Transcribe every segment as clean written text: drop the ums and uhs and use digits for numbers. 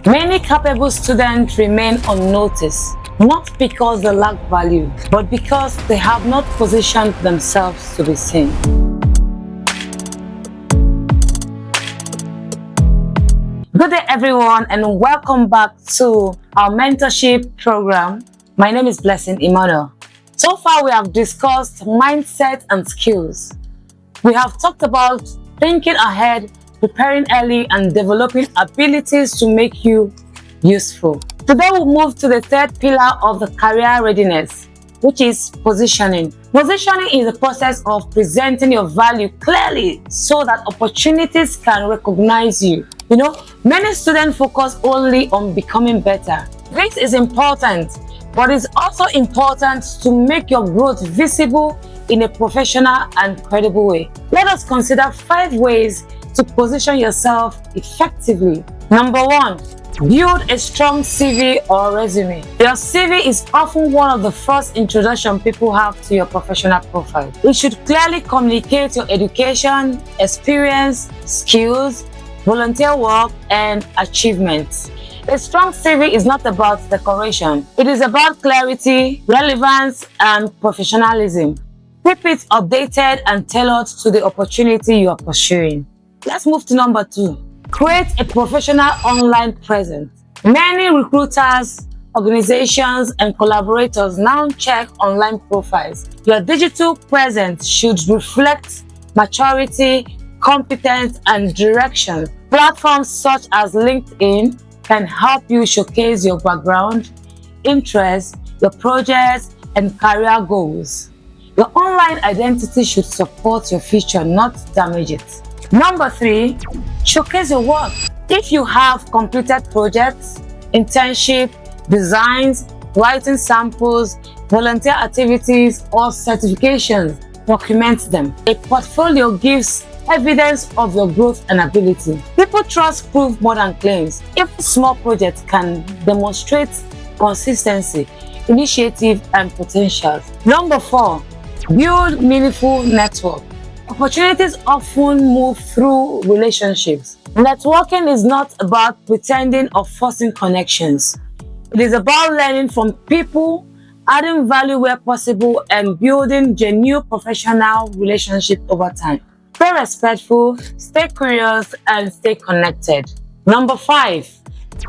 Many capable students remain unnoticed, not because they lack value, but because they have not positioned themselves to be seen. Good day everyone, and welcome back to our mentorship program. My name is Blessing Emmanuel. So far we have discussed mindset and skills. We have talked about thinking ahead, preparing early, and developing abilities to make you useful. Today we'll move to the third pillar of the career readiness, which is positioning. Positioning is the process of presenting your value clearly so that opportunities can recognize you. Many students focus only on becoming better. This is important, but it's also important to make your growth visible in a professional and credible way. Let us consider 5 ways to position yourself effectively. Number 1, build a strong CV or resume. Your CV is often one of the first introduction people have to your professional profile. It should clearly communicate your education, experience, skills, volunteer work, and achievements. A strong CV is not about decoration. It is about clarity, relevance, and professionalism. Keep it updated and tailored to the opportunity you are pursuing. Let's move to number 2. Create a professional online presence. Many recruiters, organizations, and collaborators now check online profiles. Your digital presence should reflect maturity, competence, and direction. Platforms such as LinkedIn can help you showcase your background, interests, your projects, and career goals. Your online identity should support your future, not damage it. Number 3, showcase your work. If you have completed projects, internship, designs, writing samples, volunteer activities, or certifications, document them. A portfolio gives evidence of your growth and ability. People trust proof more than claims. Even small projects can demonstrate consistency, initiative, and potential. Number 4, build meaningful network. Opportunities often move through relationships. Networking is not about pretending or forcing connections. It is about learning from people, adding value where possible, and building genuine professional relationships over time. Stay respectful, stay curious, and stay connected. Number 5,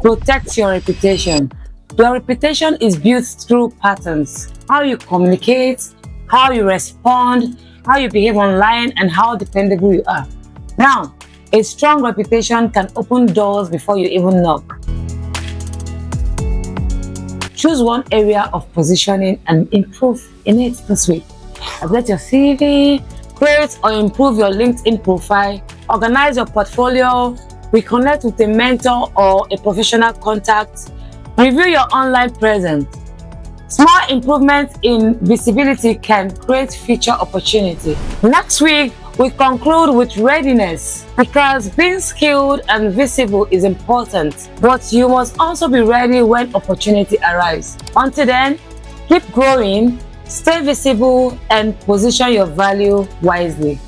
protect your reputation. Your reputation is built through patterns. How you communicate, how you respond, how you behave online, and how dependable you are. Now, a strong reputation can open doors before you even knock. Choose one area of positioning and improve in it this week. Update your CV, create or improve your LinkedIn profile, organize your portfolio, reconnect with a mentor or a professional contact, review your online presence. Small improvements in visibility can create future opportunity. Next week, we conclude with readiness, because being skilled and visible is important, but you must also be ready when opportunity arrives. Until then, keep growing, stay visible, and position your value wisely.